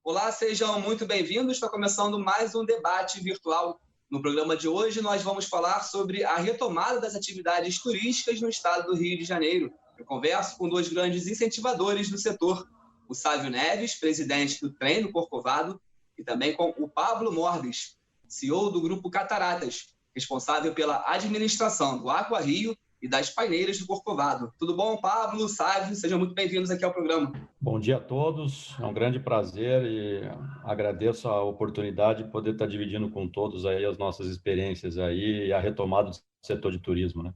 Olá, sejam muito bem-vindos. Está começando mais um debate virtual. No programa de hoje, nós vamos falar sobre a retomada das atividades turísticas no estado do Rio de Janeiro. Eu converso com dois grandes incentivadores do setor, o Sávio Neves, presidente do Trem do Corcovado, e também com o Pablo Morbes, CEO do Grupo Cataratas, responsável pela administração do Aqua Rio e das paineiras do Corcovado. Tudo bom, Pablo, Sávio? Sejam muito bem-vindos aqui ao programa. Bom dia a todos, é um grande prazer e agradeço a oportunidade de poder estar dividindo com todos aí as nossas experiências aí e a retomada do setor de turismo, né?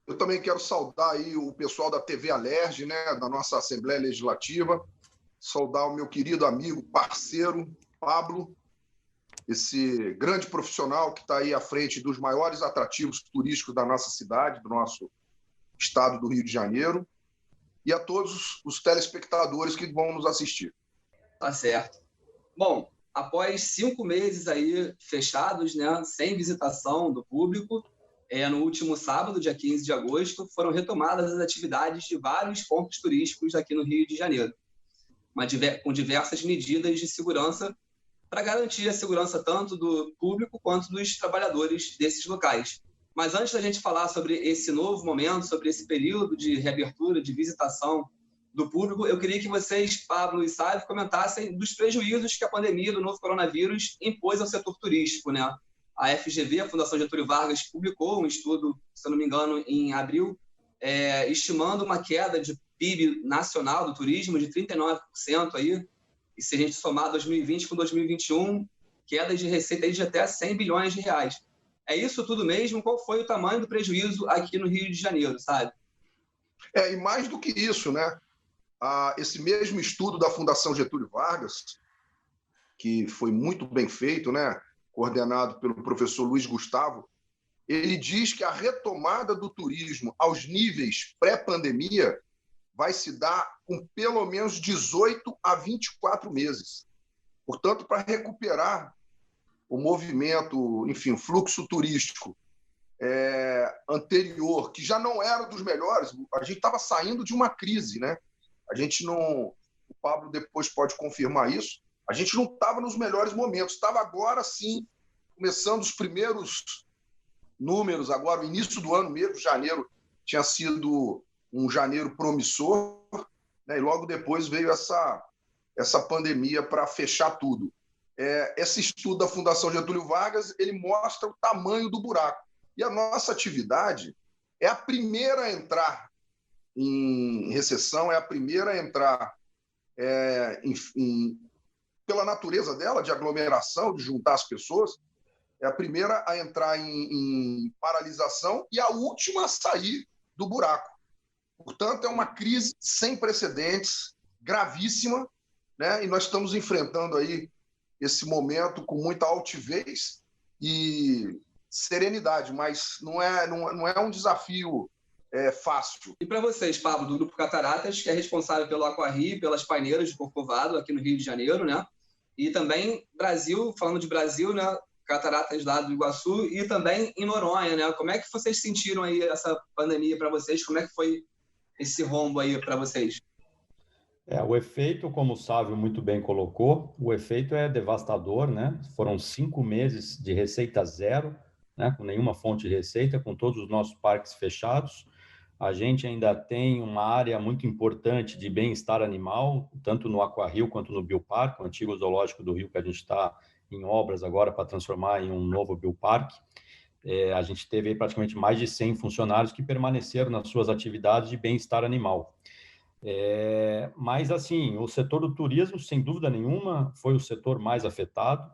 Eu também quero saudar aí o pessoal da TV Alerj, né, da nossa Assembleia Legislativa, saudar o meu querido amigo, parceiro, Pablo, esse grande profissional que está aí à frente dos maiores atrativos turísticos da nossa cidade, do nosso estado do Rio de Janeiro, e a todos os telespectadores que vão nos assistir. Tá certo. Bom, após 5 meses aí fechados, né, sem visitação do público, no último sábado, dia 15 de agosto, foram retomadas as atividades de vários pontos turísticos aqui no Rio de Janeiro, com diversas medidas de segurança para garantir a segurança tanto do público quanto dos trabalhadores desses locais. Mas antes da gente falar sobre esse novo momento, sobre esse período de reabertura, de visitação do público, eu queria que vocês, Pablo e Sávio, comentassem dos prejuízos que a pandemia do novo coronavírus impôs ao setor turístico, né? A FGV, a Fundação Getúlio Vargas, publicou um estudo, se eu não me engano, em abril, estimando uma queda de PIB nacional do turismo de 39% aí, e se a gente somar 2020 com 2021, quedas de receita aí de até 100 bilhões de reais. É isso tudo mesmo? Qual foi o tamanho do prejuízo aqui no Rio de Janeiro, sabe? E mais do que isso, né? Esse mesmo estudo da Fundação Getúlio Vargas, que foi muito bem feito, né? Coordenado pelo professor Luiz Gustavo, ele diz que a retomada do turismo aos níveis pré-pandemia vai se dar com pelo menos 18 a 24 meses. Portanto, para recuperar o movimento, enfim, o fluxo turístico anterior, que já não era dos melhores, a gente estava saindo de uma crise, né? A gente não... O Pablo depois pode confirmar isso. A gente não estava nos melhores momentos. Estava agora, sim, começando os primeiros números. Agora, o início do ano mesmo, janeiro, tinha sido um janeiro promissor, né? E logo depois veio essa pandemia para fechar tudo. Esse estudo da Fundação Getúlio Vargas, ele mostra o tamanho do buraco. E a nossa atividade é a primeira a entrar em recessão, é a primeira a entrar pela natureza dela, de aglomeração, de juntar as pessoas, é a primeira a entrar em paralisação e a última a sair do buraco. Portanto, é uma crise sem precedentes, gravíssima, né? E nós estamos enfrentando aí esse momento com muita altivez e serenidade, mas não é um desafio fácil. E para vocês, Pablo, do Grupo Cataratas, que é responsável pelo Aqua Rio, pelas paineiras de Corcovado, aqui no Rio de Janeiro, né? E também Brasil, falando de Brasil, né? Cataratas lá do Iguaçu e também em Noronha, né? Como é que vocês sentiram aí essa pandemia para vocês? Como é que foi esse rombo aí para vocês? O efeito, como o Sávio muito bem colocou, o efeito é devastador, né? Foram 5 meses de receita zero, né? Com nenhuma fonte de receita, com todos os nossos parques fechados. A gente ainda tem uma área muito importante de bem-estar animal, tanto no Aqua Rio quanto no Bioparque, o antigo zoológico do Rio, que a gente está em obras agora para transformar em um novo Bioparque. A gente teve aí praticamente mais de 100 funcionários que permaneceram nas suas atividades de bem-estar animal. Mas, assim, o setor do turismo, sem dúvida nenhuma, foi o setor mais afetado.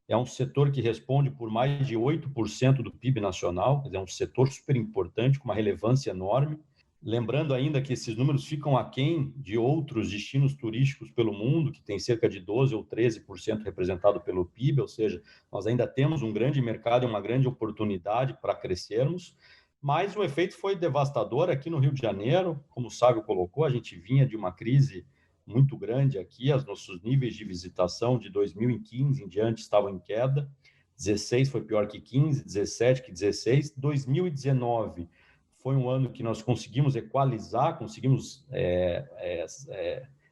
É um setor que responde por mais de 8% do PIB nacional, quer dizer, é um setor super importante, com uma relevância enorme. Lembrando ainda que esses números ficam aquém de outros destinos turísticos pelo mundo, que tem cerca de 12% ou 13% representado pelo PIB, ou seja, nós ainda temos um grande mercado e uma grande oportunidade para crescermos, mas o efeito foi devastador aqui no Rio de Janeiro, como o Sávio colocou, a gente vinha de uma crise muito grande aqui, os nossos níveis de visitação de 2015 em diante estavam em queda, 16 foi pior que 15, 17 que 16, 2019 foi um ano que nós conseguimos equalizar, conseguimos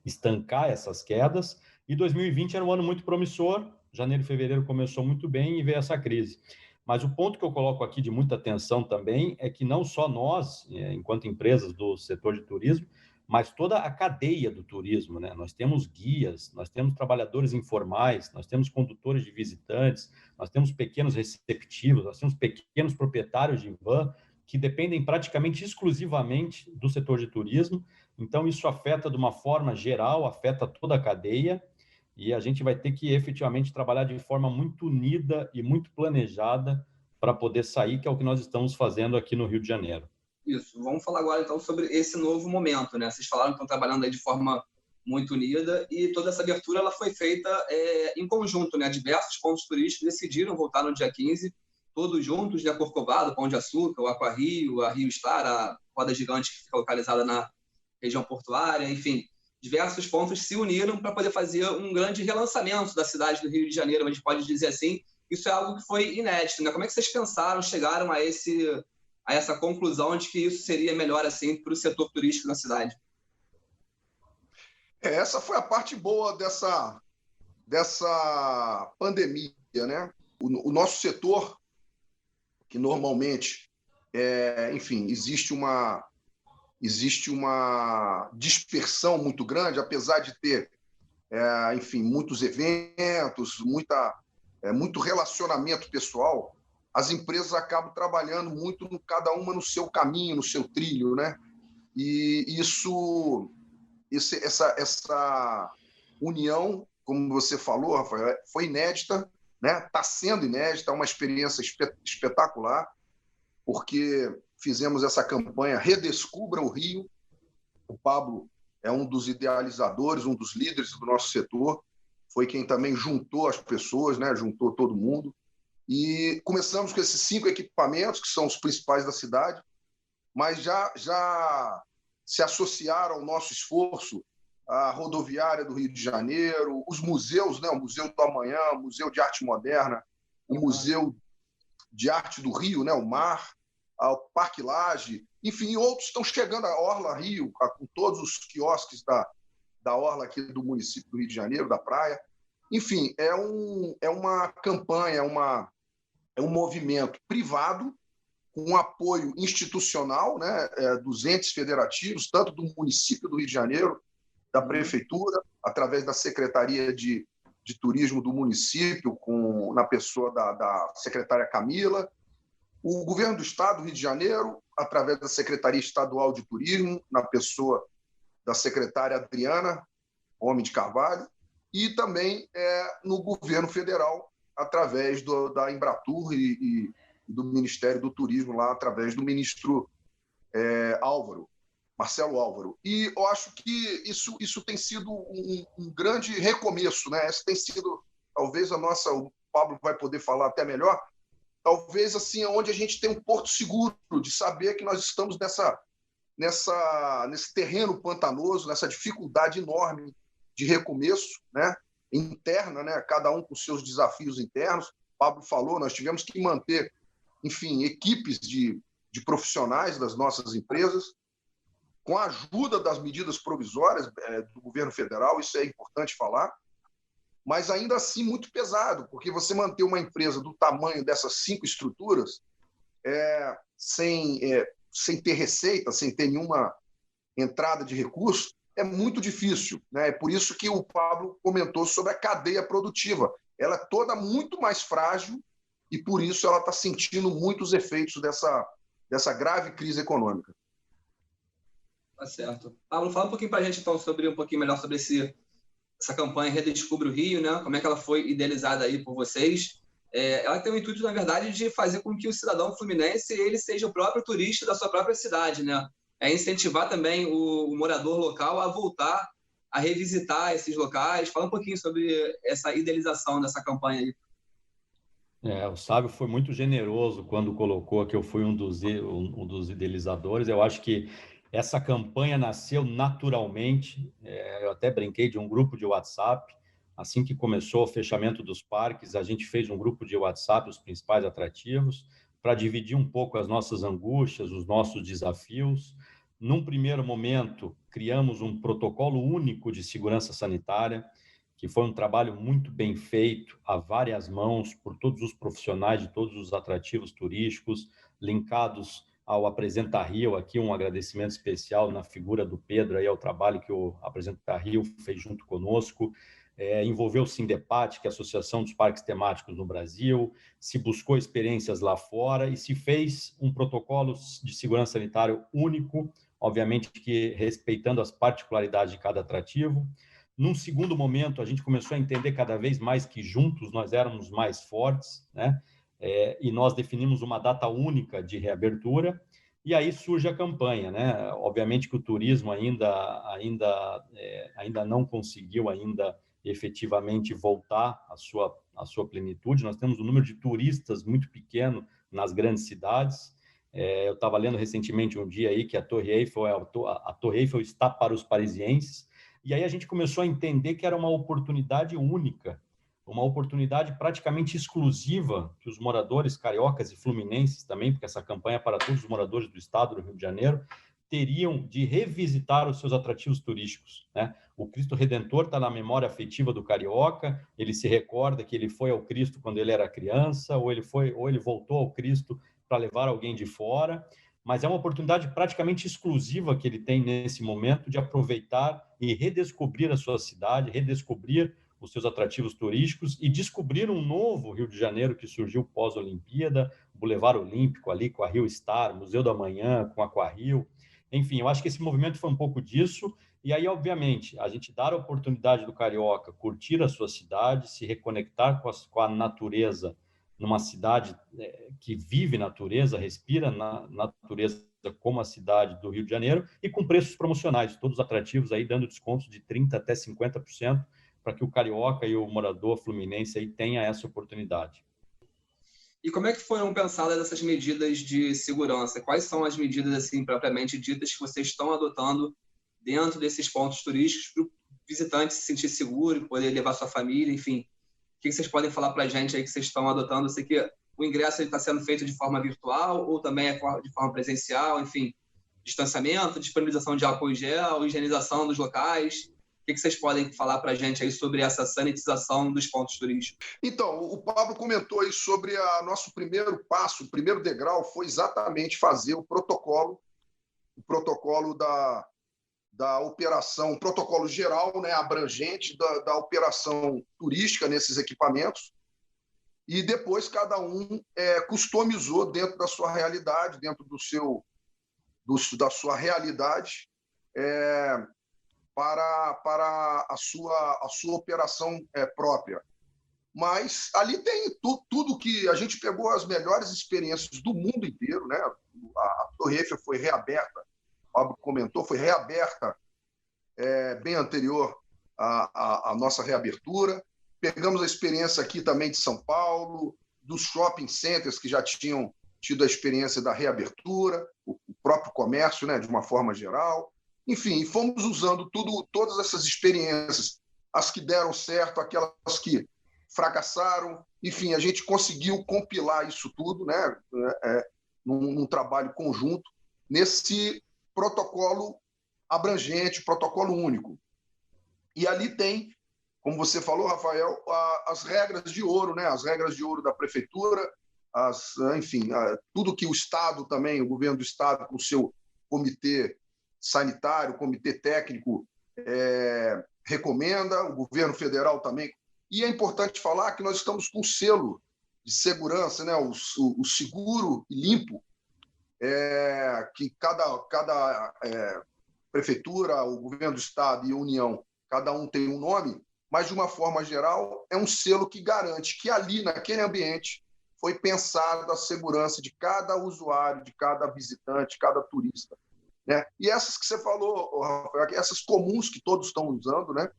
estancar essas quedas, E 2020 era um ano muito promissor, janeiro e fevereiro começou muito bem e veio essa crise. Mas o ponto que eu coloco aqui de muita atenção também é que não só nós, enquanto empresas do setor de turismo, mas toda a cadeia do turismo, né? Nós temos guias, nós temos trabalhadores informais, nós temos condutores de visitantes, nós temos pequenos receptivos, nós temos pequenos proprietários de van que dependem praticamente exclusivamente do setor de turismo. Então, isso afeta de uma forma geral, afeta toda a cadeia, e a gente vai ter que efetivamente trabalhar de forma muito unida e muito planejada para poder sair, que é o que nós estamos fazendo aqui no Rio de Janeiro. Isso. Vamos falar agora, então, sobre esse novo momento, né? Vocês falaram que estão trabalhando aí de forma muito unida e toda essa abertura ela foi feita em conjunto, né? Diversos pontos turísticos decidiram voltar no dia 15, todos juntos, né? Corcovado, Pão de Açúcar, o Aquarrio, a Rio Star, a roda gigante que fica localizada na região portuária, enfim, diversos pontos se uniram para poder fazer um grande relançamento da cidade do Rio de Janeiro, a gente pode dizer assim. Isso é algo que foi inédito, né? Como é que vocês pensaram, chegaram a essa conclusão de que isso seria melhor assim para o setor turístico na cidade? Essa foi a parte boa dessa pandemia, né? O nosso setor, que normalmente, enfim, existe uma dispersão muito grande, apesar de ter, enfim, muitos eventos, muito relacionamento pessoal. As empresas acabam trabalhando muito, cada uma no seu caminho, no seu trilho, né? E essa união, como você falou, Rafael, foi inédita, né? Está sendo inédita, é uma experiência espetacular, porque fizemos essa campanha Redescubra o Rio. O Pablo é um dos idealizadores, um dos líderes do nosso setor, foi quem também juntou as pessoas, né? Juntou todo mundo. E começamos com esses 5 equipamentos, que são os principais da cidade, mas já se associaram ao nosso esforço a rodoviária do Rio de Janeiro, os museus, né? O Museu do Amanhã, o Museu de Arte Moderna, o Museu de Arte do Rio, né? O MAR, o Parque Lage, enfim, outros estão chegando à Orla Rio, com todos os quiosques da Orla aqui do município do Rio de Janeiro, da praia. Enfim, é uma campanha, é um movimento privado com apoio institucional, né, dos entes federativos, tanto do município do Rio de Janeiro, da prefeitura, através da Secretaria de Turismo do município, na pessoa da secretária Camila, o governo do estado do Rio de Janeiro, através da Secretaria Estadual de Turismo, na pessoa da secretária Adriana Homem de Carvalho, e também no governo federal, através da Embratur e do Ministério do Turismo, lá através do ministro Marcelo Álvaro. E eu acho que isso tem sido um grande recomeço, né? Essa tem sido, talvez, o Pablo vai poder falar até melhor, talvez assim, onde a gente tem um porto seguro de saber que nós estamos nesse terreno pantanoso, nessa dificuldade enorme de recomeço, né? Interna, né? Cada um com seus desafios internos. O Pablo falou, nós tivemos que manter, enfim, equipes de profissionais das nossas empresas, com a ajuda das medidas provisórias do governo federal, isso é importante falar, mas ainda assim muito pesado, porque você manter uma empresa do tamanho dessas 5 estruturas sem ter receita, sem ter nenhuma entrada de recurso, é muito difícil, né? É por isso que o Pablo comentou sobre a cadeia produtiva. Ela é toda muito mais frágil e, por isso, ela está sentindo muitos efeitos dessa grave crise econômica. Tá certo. Pablo, fala um pouquinho para a gente, então, um pouquinho melhor sobre essa campanha Redescubra o Rio, né? Como é que ela foi idealizada aí por vocês? Ela tem o intuito, na verdade, de fazer com que o cidadão fluminense ele seja o próprio turista da sua própria cidade, né? Incentivar também o morador local a voltar a revisitar esses locais. Fala um pouquinho sobre essa idealização dessa campanha aí. O Sábio foi muito generoso quando colocou que eu fui um dos idealizadores. Eu acho que essa campanha nasceu naturalmente. Eu até brinquei de um grupo de WhatsApp. Assim que começou o fechamento dos parques, a gente fez um grupo de WhatsApp, os principais atrativos, para dividir um pouco as nossas angústias, os nossos desafios. Num primeiro momento, criamos um protocolo único de segurança sanitária, que foi um trabalho muito bem feito, a várias mãos, por todos os profissionais de todos os atrativos turísticos, linkados ao Apresenta Rio, aqui um agradecimento especial na figura do Pedro, aí ao trabalho que o Apresenta Rio fez junto conosco, envolveu o Sindepat, que é a Associação dos Parques Temáticos no Brasil, se buscou experiências lá fora e se fez um protocolo de segurança sanitário único, obviamente que respeitando as particularidades de cada atrativo. Num segundo momento, a gente começou a entender cada vez mais que juntos nós éramos mais fortes, né? E nós definimos uma data única de reabertura, e aí surge a campanha, né? Obviamente que o turismo ainda não conseguiu ainda efetivamente voltar à sua plenitude. Nós temos um número de turistas muito pequeno nas grandes cidades. Eu estava lendo recentemente um dia aí que a Torre Eiffel está para os parisienses, e aí a gente começou a entender que era uma oportunidade única, uma oportunidade praticamente exclusiva que os moradores cariocas e fluminenses também, porque essa campanha é para todos os moradores do estado do Rio de Janeiro, teriam de revisitar os seus atrativos turísticos, né? O Cristo Redentor está na memória afetiva do carioca, ele se recorda que ele foi ao Cristo quando ele era criança, ou ele voltou ao Cristo para levar alguém de fora, mas é uma oportunidade praticamente exclusiva que ele tem nesse momento de aproveitar e redescobrir a sua cidade, redescobrir os seus atrativos turísticos e descobrir um novo Rio de Janeiro que surgiu pós-Olimpíada, Boulevard Olímpico ali com a Rio Star, Museu da Manhã, com a Aquarrio. Enfim, eu acho que esse movimento foi um pouco disso, e aí, obviamente, a gente dar a oportunidade do carioca curtir a sua cidade, se reconectar com a natureza, numa cidade que vive natureza, respira na natureza como a cidade do Rio de Janeiro, e com preços promocionais, todos atrativos aí dando descontos de 30% até 50%, para que o carioca e o morador fluminense aí tenha essa oportunidade. E como é que foram pensadas essas medidas de segurança? Quais são as medidas, assim, propriamente ditas, que vocês estão adotando dentro desses pontos turísticos para o visitante se sentir seguro, poder levar sua família, enfim? O que vocês podem falar para a gente aí que vocês estão adotando? Eu sei que o ingresso está sendo feito de forma virtual ou também é de forma presencial, enfim, distanciamento, disponibilização de álcool em gel, higienização dos locais. O que vocês podem falar para a gente aí sobre essa sanitização dos pontos turísticos? Então, o Pablo comentou aí sobre o nosso primeiro passo, o primeiro degrau foi exatamente fazer o protocolo da operação, protocolo geral, né, abrangente da operação turística nesses equipamentos, e depois cada um customizou dentro da sua realidade, dentro da sua realidade, para a sua operação própria. Mas ali tem tudo que a gente pegou as melhores experiências do mundo inteiro, né? A Torre Eiffel foi reaberta, o Pablo comentou, foi reaberta bem anterior à nossa reabertura. Pegamos a experiência aqui também de São Paulo, dos shopping centers que já tinham tido a experiência da reabertura, o próprio comércio, né, de uma forma geral. Enfim, fomos usando todas essas experiências, as que deram certo, aquelas que fracassaram. Enfim, a gente conseguiu compilar isso tudo, né, num trabalho conjunto, nesse protocolo abrangente, protocolo único. E ali tem, como você falou, Rafael, as regras de ouro, né, as regras de ouro da prefeitura, enfim, tudo que o Estado também, o governo do Estado, com o seu comitê sanitário, comitê técnico, recomenda, o governo federal também. E é importante falar que nós estamos com o selo de segurança, né, o seguro e limpo, que cada prefeitura, o governo do Estado e a União, cada um tem um nome, mas, de uma forma geral, é um selo que garante que ali, naquele ambiente, foi pensada a segurança de cada usuário, de cada visitante, cada turista, né? E essas que você falou, Rafael, essas comuns que todos estão usando, né?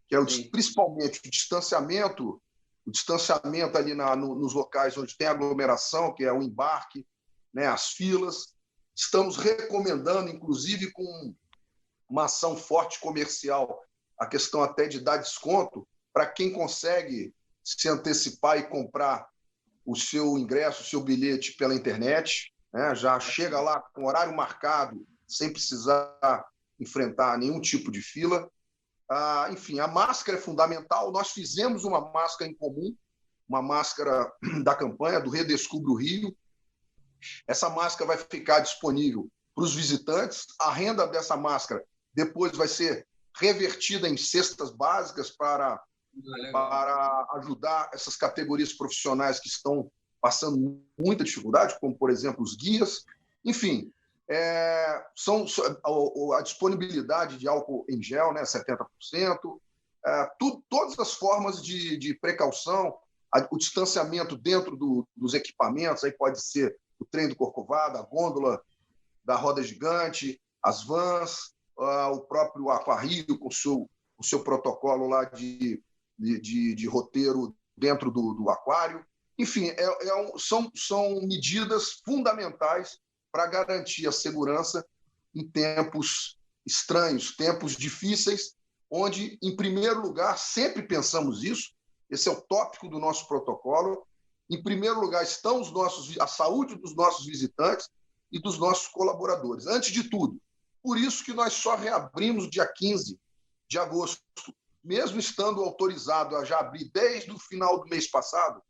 Que é principalmente o distanciamento ali nos locais onde tem aglomeração, que é o embarque, né? As filas. Estamos recomendando, inclusive com uma ação forte comercial, a questão até de dar desconto para quem consegue se antecipar e comprar o seu ingresso, o seu bilhete pela internet, né? Já chega lá com horário marcado, sem precisar enfrentar nenhum tipo de fila. Enfim, a máscara é fundamental. Nós fizemos uma máscara em comum, uma máscara da campanha do Redescubra o Rio. Essa máscara vai ficar disponível para os visitantes. A renda dessa máscara depois vai ser revertida em cestas básicas para ajudar essas categorias profissionais que estão passando muita dificuldade, como, por exemplo, os guias. Enfim, a disponibilidade de álcool em gel, né, 70%, todas as formas de precaução, o distanciamento dentro dos equipamentos, aí pode ser o trem do Corcovado, a gôndola da roda gigante, as vans, o próprio Aquarrio com o seu protocolo lá de roteiro dentro do aquário. Enfim, são medidas fundamentais para garantir a segurança em tempos estranhos, tempos difíceis, onde, em primeiro lugar, sempre pensamos isso, esse é o tópico do nosso protocolo, em primeiro lugar estão a saúde dos nossos visitantes e dos nossos colaboradores, antes de tudo. Por isso que nós só reabrimos dia 15 de agosto, mesmo estando autorizado a já abrir desde o final do mês passado.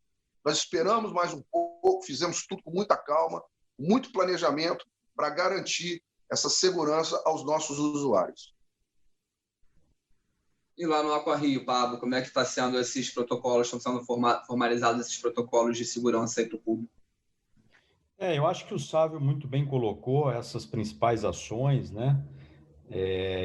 Nós esperamos mais um pouco, fizemos tudo com muita calma, muito planejamento para garantir essa segurança aos nossos usuários. E lá no Aquarrio, Pablo, como é que está sendo esses protocolos, estão sendo formalizados esses protocolos de segurança para o público? Eu acho que o Sávio muito bem colocou essas principais ações, né?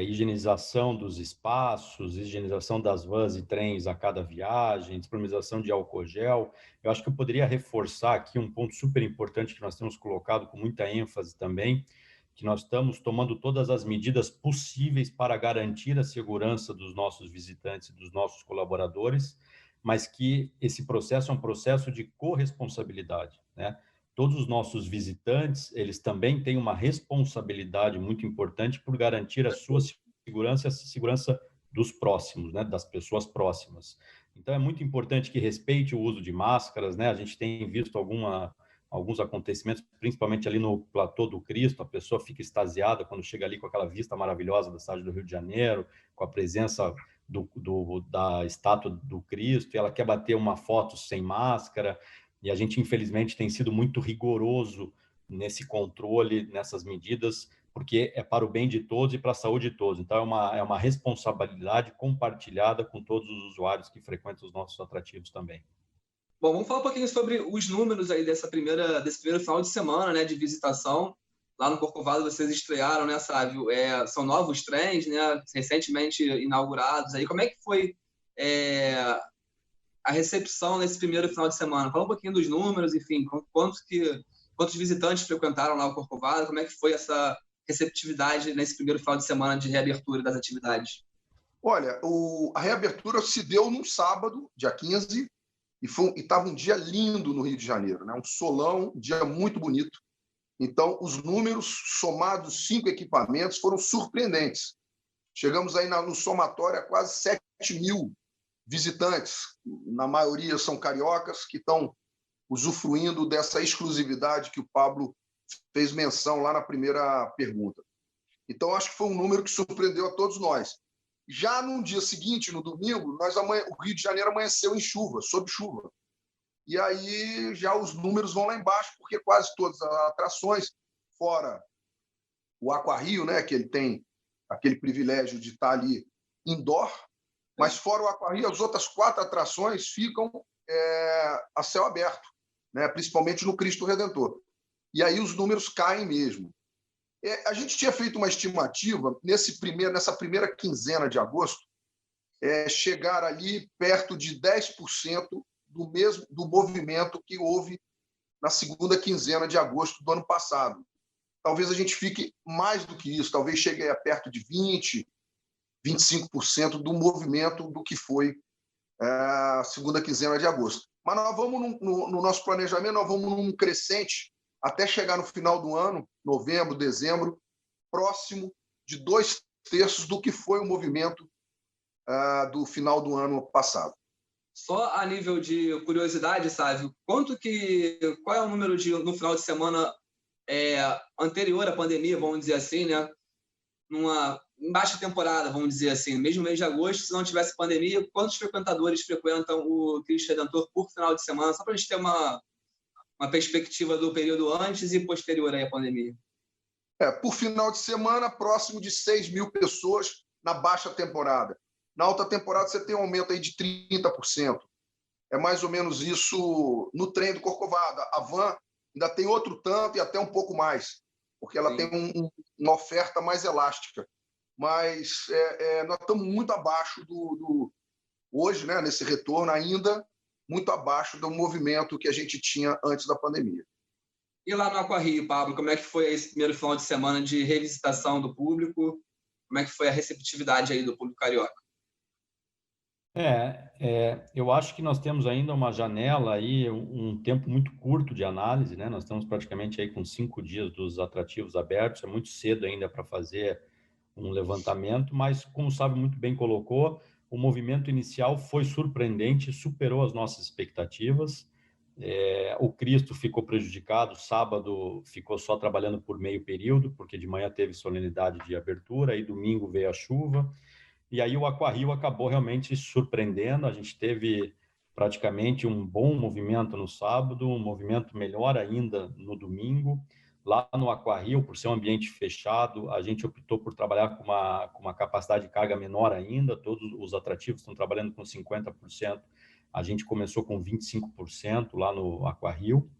Higienização dos espaços, higienização das vans e trens a cada viagem, disponibilização de álcool gel. Eu acho que eu poderia reforçar aqui um ponto super importante que nós temos colocado com muita ênfase também, que nós estamos tomando todas as medidas possíveis para garantir a segurança dos nossos visitantes e dos nossos colaboradores, mas que esse processo é um processo de corresponsabilidade, né? Todos os nossos visitantes, eles também têm uma responsabilidade muito importante por garantir a sua segurança e a segurança dos próximos, né, das pessoas próximas. Então, é muito importante que respeite o uso de máscaras, né? A gente tem visto alguns acontecimentos, principalmente ali no Platô do Cristo, a pessoa fica extasiada quando chega ali com aquela vista maravilhosa da cidade do Rio de Janeiro, com a presença da estátua do Cristo, e ela quer bater uma foto sem máscara. E a gente, infelizmente, tem sido muito rigoroso nesse controle, nessas medidas, porque é para o bem de todos e para a saúde de todos. Então, é uma responsabilidade compartilhada com todos os usuários que frequentam os nossos atrativos também. Bom, vamos falar um pouquinho sobre os números aí desse primeiro final de semana, né, de visitação. Lá no Corcovado vocês estrearam, né, Sávio? São novos trens, né, recentemente inaugurados. Aí, como é que foi a recepção nesse primeiro final de semana? Fala um pouquinho dos números, enfim, quantos visitantes frequentaram lá o Corcovado, como é que foi essa receptividade nesse primeiro final de semana de reabertura das atividades? Olha, a reabertura se deu num sábado, dia 15, e estava um dia lindo no Rio de Janeiro, né? Um solão, um dia muito bonito. Então, os números, somados 5 equipamentos, foram surpreendentes. Chegamos aí no somatório a quase 7.000 visitantes, na maioria são cariocas, que estão usufruindo dessa exclusividade que o Pablo fez menção lá na primeira pergunta. Então, acho que foi um número que surpreendeu a todos nós. Já no dia seguinte, no domingo, o Rio de Janeiro amanheceu em chuva, sob chuva. E aí já os números vão lá embaixo, porque quase todas as atrações, fora o Aquarrio, né, que ele tem aquele privilégio de estar ali indoor, mas fora o Aquarrio, as outras 4 atrações ficam a céu aberto, né? Principalmente no Cristo Redentor. E aí os números caem mesmo. A gente tinha feito uma estimativa nessa primeira quinzena de agosto, chegar ali perto de 10% do movimento que houve na segunda quinzena de agosto do ano passado. Talvez a gente fique mais do que isso, talvez chegue a perto de 20%, 25% do movimento do que foi a segunda quinzena de agosto. Mas nós vamos, no nosso planejamento, nós vamos num crescente até chegar no final do ano, novembro, dezembro, próximo de 2/3 do que foi o movimento do final do ano passado. Só a nível de curiosidade, Sávio, qual é o número no final de semana anterior à pandemia, vamos dizer assim, né? em baixa temporada, vamos dizer assim, mesmo mês de agosto, se não tivesse pandemia, quantos frequentadores frequentam o Cristo Redentor por final de semana? Só para a gente ter uma perspectiva do período antes e posterior à pandemia. Por final de semana, próximo de 6.000 pessoas na baixa temporada. Na alta temporada, você tem um aumento aí de 30%. É mais ou menos isso no trem do Corcovado. A van ainda tem outro tanto e até um pouco mais, porque ela tem uma oferta mais elástica. Mas nós estamos muito abaixo hoje, né, nesse retorno, ainda muito abaixo do movimento que a gente tinha antes da pandemia. E lá no Aquarrio, Pablo, como é que foi esse primeiro final de semana de revisitação do público? Como é que foi a receptividade aí do público carioca? Eu acho que nós temos ainda uma janela aí, um tempo muito curto de análise, né? Nós estamos praticamente aí com 5 dias dos atrativos abertos, é muito cedo ainda para fazer um levantamento, mas como sabe muito bem colocou, o movimento inicial foi surpreendente, superou as nossas expectativas. O Cristo ficou prejudicado, sábado ficou só trabalhando por meio período, porque de manhã teve solenidade de abertura, aí domingo veio a chuva, e aí o Aquarrio acabou realmente surpreendendo. A gente teve praticamente um bom movimento no sábado, um movimento melhor ainda no domingo. Lá no Aquarrio, por ser um ambiente fechado, a gente optou por trabalhar com uma capacidade de carga menor ainda. Todos os atrativos estão trabalhando com 50%. A gente começou com 25% lá no Aquarrio,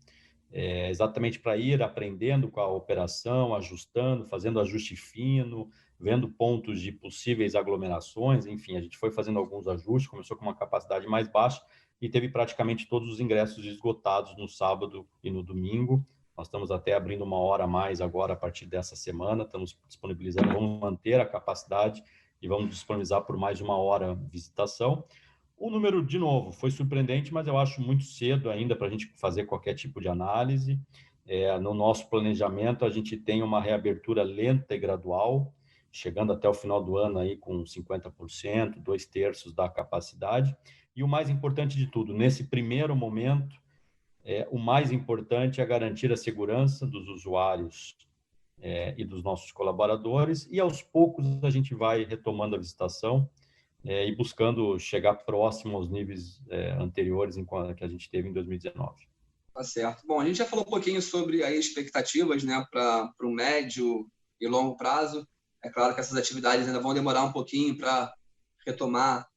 exatamente para ir aprendendo com a operação, ajustando, fazendo ajuste fino, vendo pontos de possíveis aglomerações. Enfim, a gente foi fazendo alguns ajustes, começou com uma capacidade mais baixa e teve praticamente todos os ingressos esgotados no sábado e no domingo. Nós estamos até abrindo 1 hora a mais agora, a partir dessa semana, estamos disponibilizando, vamos manter a capacidade e vamos disponibilizar por mais de 1 hora visitação. O número, de novo, foi surpreendente, mas eu acho muito cedo ainda para a gente fazer qualquer tipo de análise. No nosso planejamento, a gente tem uma reabertura lenta e gradual, chegando até o final do ano aí com 50%, 2/3 da capacidade. E o mais importante de tudo, nesse primeiro momento, o mais importante é garantir a segurança dos usuários e dos nossos colaboradores, e aos poucos a gente vai retomando a visitação e buscando chegar próximo aos níveis anteriores que a gente teve em 2019. Tá certo. Bom, a gente já falou um pouquinho sobre as expectativas, né, para o médio e longo prazo. É claro que essas atividades ainda vão demorar um pouquinho para retomar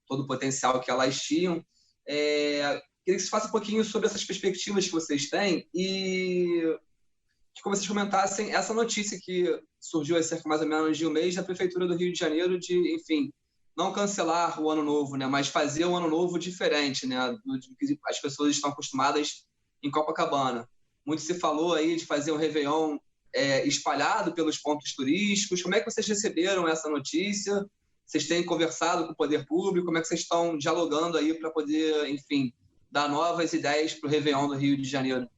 todo o potencial que elas tinham. Queria que você faça um pouquinho sobre essas perspectivas que vocês têm e que vocês comentassem essa notícia que surgiu há cerca mais ou menos de um mês da Prefeitura do Rio de Janeiro de, enfim, não cancelar o Ano Novo, né, mas fazer um Ano Novo diferente, né, do que as pessoas estão acostumadas em Copacabana. Muito se falou aí de fazer um Réveillon espalhado pelos pontos turísticos. Como é que vocês receberam essa notícia? Vocês têm conversado com o poder público? Como é que vocês estão dialogando aí para poder, enfim, dar novas ideias para o Réveillon do Rio de Janeiro?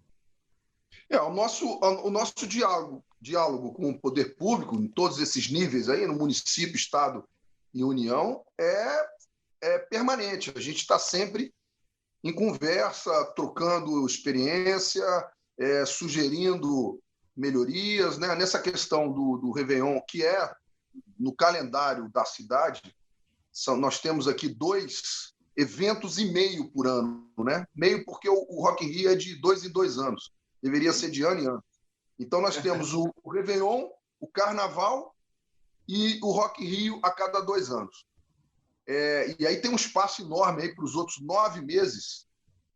O nosso diálogo com o poder público, em todos esses níveis aí, no município, estado e União, é permanente. A gente está sempre em conversa, trocando experiência, sugerindo melhorias, né? Nessa questão do Réveillon, que é no calendário da cidade, nós temos aqui 2 eventos e meio por ano, né? Meio porque o Rock in Rio é de 2 em 2 anos, deveria ser de ano em ano. Então nós temos o Réveillon, o Carnaval e o Rock in Rio a cada 2 anos. E aí tem um espaço enorme aí para os outros 9 meses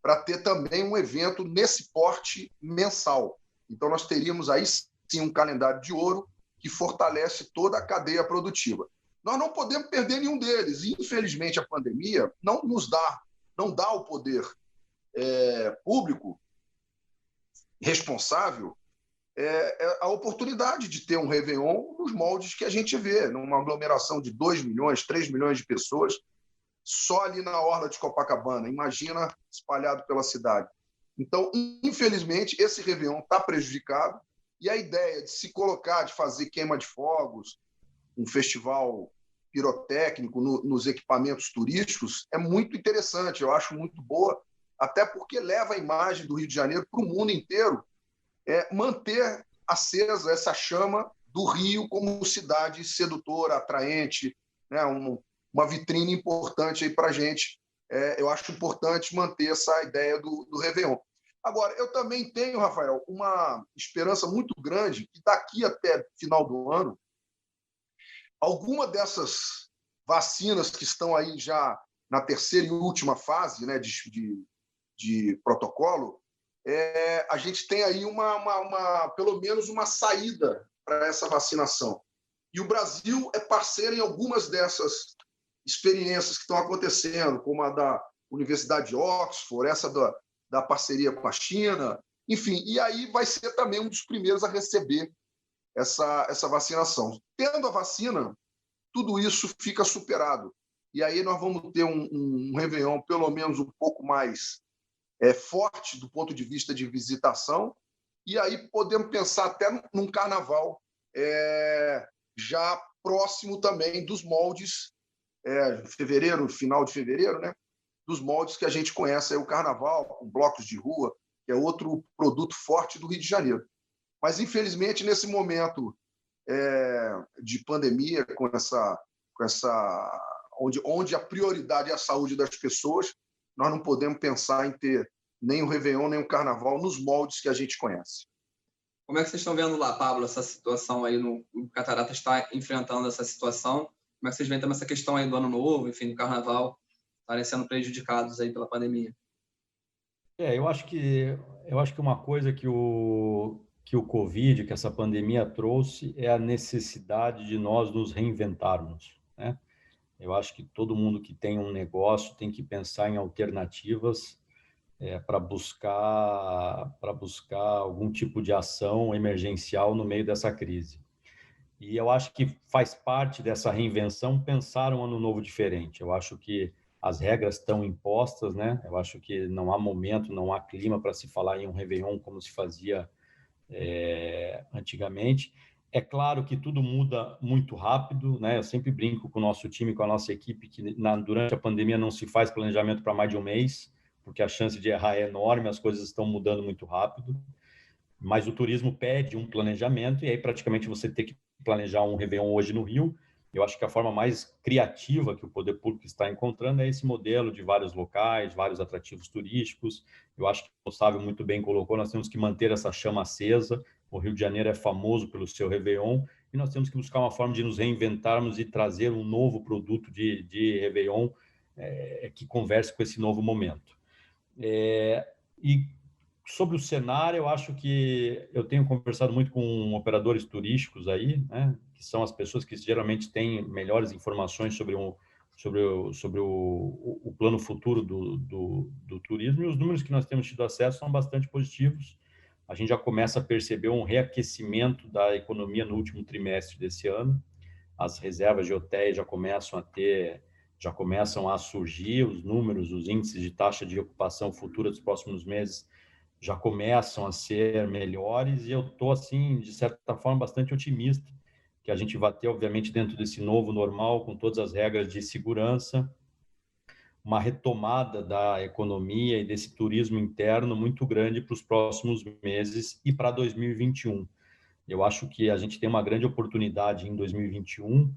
para ter também um evento nesse porte mensal. Então nós teríamos aí sim um calendário de ouro que fortalece toda a cadeia produtiva. Nós não podemos perder nenhum deles. E, infelizmente, a pandemia não dá ao poder público responsável a oportunidade de ter um Réveillon nos moldes que a gente vê, numa aglomeração de 2 milhões, 3 milhões de pessoas, só ali na orla de Copacabana. Imagina espalhado pela cidade. Então, infelizmente, esse Réveillon está prejudicado e a ideia de se colocar, de fazer queima de fogos, um festival pirotécnico nos equipamentos turísticos é muito interessante, eu acho muito boa, até porque leva a imagem do Rio de Janeiro para o mundo inteiro, manter acesa essa chama do Rio como cidade sedutora, atraente, né? Uma vitrine importante para a gente. Eu acho importante manter essa ideia do Réveillon. Agora, eu também tenho, Rafael, uma esperança muito grande que daqui até final do ano, alguma dessas vacinas que estão aí já na terceira e última fase, né, de protocolo, a gente tem aí pelo menos uma saída para essa vacinação. E o Brasil é parceiro em algumas dessas experiências que estão acontecendo, como a da Universidade de Oxford, essa da parceria com a China, enfim, e aí vai ser também um dos primeiros a receber essa vacinação. Tendo a vacina, tudo isso fica superado. E aí nós vamos ter um Réveillon pelo menos um pouco mais forte do ponto de vista de visitação, e aí podemos pensar até num carnaval já próximo também dos moldes, fevereiro, final de fevereiro, né? Dos moldes que a gente conhece, aí o carnaval, com blocos de rua, que é outro produto forte do Rio de Janeiro. Mas, infelizmente, nesse momento de pandemia, onde a prioridade é a saúde das pessoas, nós não podemos pensar em ter nem o Réveillon, nem o Carnaval nos moldes que a gente conhece. Como é que vocês estão vendo lá, Pablo, essa situação aí o Cataratas está enfrentando essa situação? Como é que vocês veem também essa questão aí do Ano Novo, enfim, do Carnaval, estarem sendo prejudicados aí pela pandemia? Eu acho que uma coisa que o Covid, que essa pandemia trouxe, é a necessidade de nós nos reinventarmos, né? Eu acho que todo mundo que tem um negócio tem que pensar em alternativas para buscar algum tipo de ação emergencial no meio dessa crise. E eu acho que faz parte dessa reinvenção pensar um ano novo diferente. Eu acho que as regras estão impostas, né? Eu acho que não há momento, não há clima para se falar em um Réveillon como se fazia antigamente. É claro que tudo muda muito rápido, né? Eu sempre brinco com o nosso time, com a nossa equipe, que durante a pandemia não se faz planejamento para mais de um mês, porque a chance de errar é enorme, as coisas estão mudando muito rápido. Mas o turismo pede um planejamento e aí praticamente você tem que planejar um Réveillon hoje no Rio. Eu acho que a forma mais criativa que o poder público está encontrando é esse modelo de vários locais, vários atrativos turísticos. Eu acho que o Sávio muito bem colocou, nós temos que manter essa chama acesa. O Rio de Janeiro é famoso pelo seu Réveillon e nós temos que buscar uma forma de nos reinventarmos e trazer um novo produto de Réveillon que converse com esse novo momento. E sobre o cenário, eu acho que eu tenho conversado muito com operadores turísticos aí, né, que são as pessoas que geralmente têm melhores informações sobre o plano futuro do turismo, e os números que nós temos tido acesso são bastante positivos. A gente já começa a perceber um reaquecimento da economia no último trimestre desse ano. As reservas de hotéis já começam a surgir, os números, os índices de taxa de ocupação futura dos próximos meses já começam a ser melhores, e eu estou, assim, de certa forma, bastante otimista que a gente vai ter, obviamente, dentro desse novo normal, com todas as regras de segurança, uma retomada da economia e desse turismo interno muito grande para os próximos meses e para 2021. Eu acho que a gente tem uma grande oportunidade em 2021,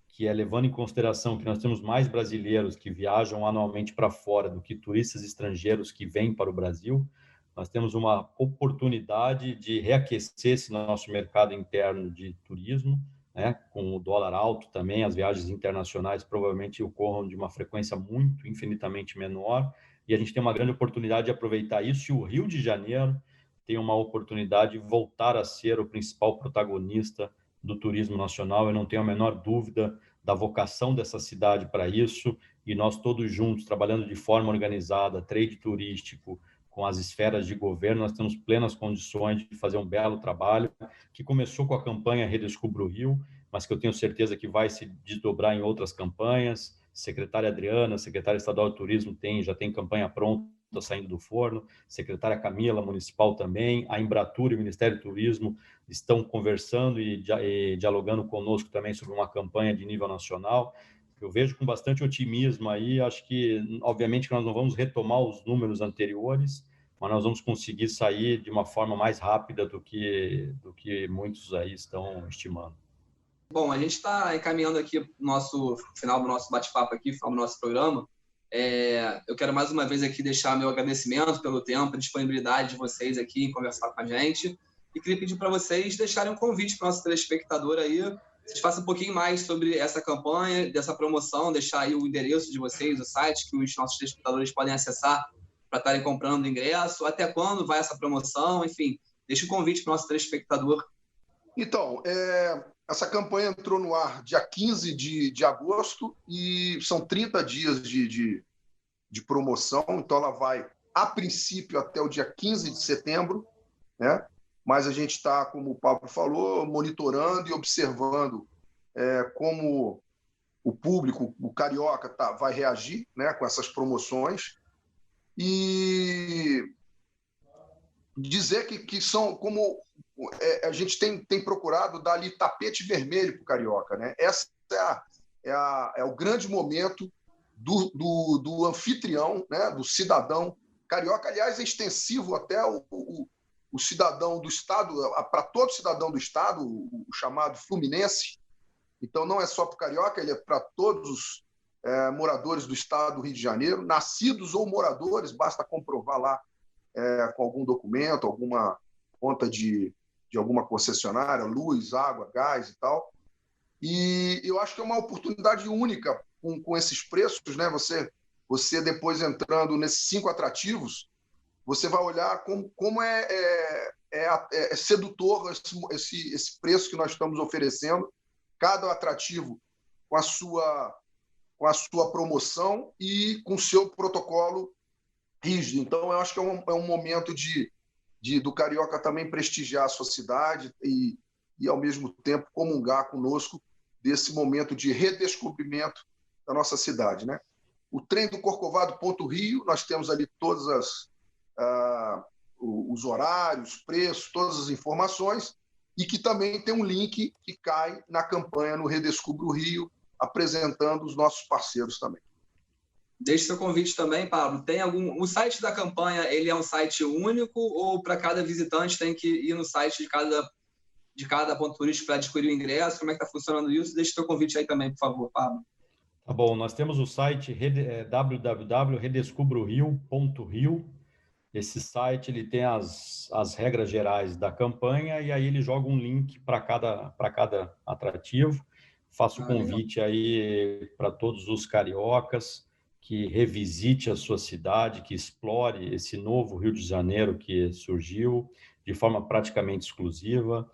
que é levando em consideração que nós temos mais brasileiros que viajam anualmente para fora do que turistas estrangeiros que vêm para o Brasil. Nós temos uma oportunidade de reaquecer esse nosso mercado interno de turismo, né? Com o dólar alto também, as viagens internacionais provavelmente ocorram de uma frequência muito, infinitamente menor, e a gente tem uma grande oportunidade de aproveitar isso, e o Rio de Janeiro tem uma oportunidade de voltar a ser o principal protagonista do turismo nacional. Eu não tenho a menor dúvida da vocação dessa cidade para isso, e nós todos juntos, trabalhando de forma organizada, trade turístico, com as esferas de governo, nós temos plenas condições de fazer um belo trabalho, que começou com a campanha Redescubra o Rio, mas que eu tenho certeza que vai se desdobrar em outras campanhas. Secretária Adriana, secretária estadual de turismo, já tem campanha pronta, saindo do forno, secretária Camila, municipal também, a Embratur e o Ministério do Turismo estão conversando e dialogando conosco também sobre uma campanha de nível nacional. Eu vejo com bastante otimismo aí, acho que, obviamente, nós não vamos retomar os números anteriores, mas nós vamos conseguir sair de uma forma mais rápida do que muitos aí estão estimando. Bom, a gente está encaminhando aqui o final do nosso bate-papo aqui, final do nosso programa. Eu quero mais uma vez aqui deixar meu agradecimento pelo tempo e disponibilidade de vocês aqui em conversar com a gente. E queria pedir para vocês deixarem um convite para o nosso telespectador aí, vocês façam um pouquinho mais sobre essa campanha, dessa promoção, deixar aí o endereço de vocês, o site que os nossos telespectadores podem acessar para estarem comprando o ingresso, até quando vai essa promoção, enfim, deixa o convite para o nosso telespectador. Então, essa campanha entrou no ar dia 15 de agosto e são 30 dias de promoção, então ela vai, a princípio, até o dia 15 de setembro, né? Mas a gente está, como o Pablo falou, monitorando e observando como o público, o carioca, vai reagir, né, com essas promoções. E dizer que são como a gente tem procurado dar ali tapete vermelho para o carioca, né? Essa é o grande momento do anfitrião, né, do cidadão carioca. Aliás, é extensivo até o cidadão do Estado, para todo cidadão do Estado, o chamado fluminense. Então, não é só para o carioca, ele é para todos os moradores do Estado do Rio de Janeiro, nascidos ou moradores, basta comprovar lá com algum documento, alguma conta de alguma concessionária, luz, água, gás e tal. E eu acho que é uma oportunidade única com esses preços, né? Você depois entrando nesses 5 atrativos, você vai olhar como é sedutor esse preço que nós estamos oferecendo, cada atrativo com a sua promoção e com o seu protocolo rígido. Então, eu acho que é um momento do carioca também prestigiar a sua cidade e, ao mesmo tempo, comungar conosco desse momento de redescobrimento da nossa cidade, né? O trem do Corcovado.Rio, nós temos ali todos os horários, preços, todas as informações, e que também tem um link que cai na campanha no Redescubra o Rio, apresentando os nossos parceiros também. Deixe seu convite também, Pablo. O site da campanha, ele é um site único ou para cada visitante tem que ir no site de cada ponto turístico para adquirir o ingresso? Como é que está funcionando isso? Deixe seu convite aí também, por favor, Pablo. Tá bom, nós temos o site www.redescubraorio.rio. Esse site ele tem as regras gerais da campanha e aí ele joga um link para cada atrativo. Faço o convite aí para todos os cariocas que revisite a sua cidade, que explore esse novo Rio de Janeiro que surgiu de forma praticamente exclusiva.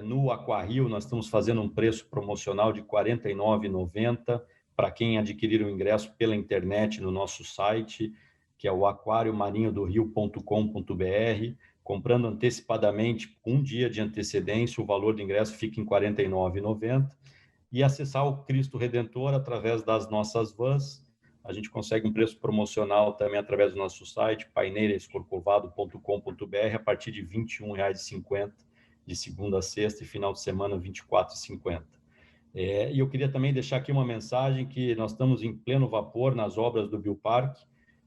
No Aquario, nós estamos fazendo um preço promocional de R$ 49,90 para quem adquirir o ingresso pela internet no nosso site, que é o aquariomarinhodorio.com.br. Comprando antecipadamente, um dia de antecedência, o valor do ingresso fica em R$ 49,90. E acessar o Cristo Redentor através das nossas vans. A gente consegue um preço promocional também através do nosso site, paineirescorcovado.com.br, a partir de R$ 21,50 de segunda a sexta e final de semana R$ 24,50. E eu queria também deixar aqui uma mensagem que nós estamos em pleno vapor nas obras do Bioparque.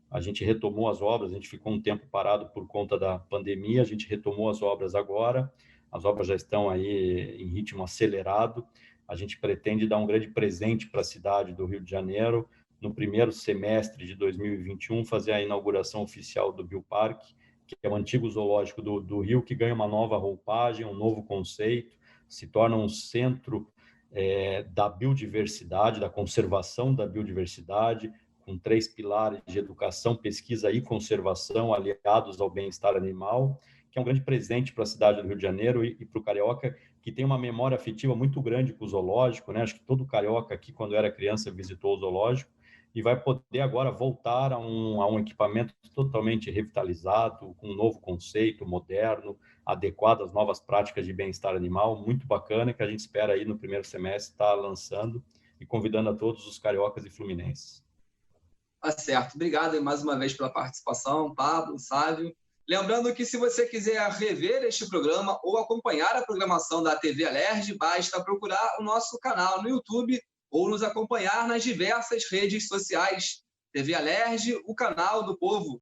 A gente retomou as obras, a gente ficou um tempo parado por conta da pandemia, a gente retomou as obras agora, as obras já estão aí em ritmo acelerado. A gente pretende dar um grande presente para a cidade do Rio de Janeiro, no primeiro semestre de 2021, fazer a inauguração oficial do Bioparque, que é o antigo zoológico do Rio, que ganha uma nova roupagem, um novo conceito, se torna um centro da biodiversidade, da conservação da biodiversidade, com 3 pilares de educação, pesquisa e conservação aliados ao bem-estar animal, que é um grande presente para a cidade do Rio de Janeiro e para o carioca, que tem uma memória afetiva muito grande com o zoológico, né? Acho que todo carioca aqui, quando era criança, visitou o zoológico, e vai poder agora voltar a um equipamento totalmente revitalizado, com um novo conceito, moderno, adequado às novas práticas de bem-estar animal, muito bacana, que a gente espera aí no primeiro semestre estar lançando e convidando a todos os cariocas e fluminenses. Tá certo. Obrigado mais uma vez pela participação, Pablo, Sávio. Lembrando que se você quiser rever este programa ou acompanhar a programação da TV Alerj, basta procurar o nosso canal no YouTube ou nos acompanhar nas diversas redes sociais. TV Alerj, o canal do povo.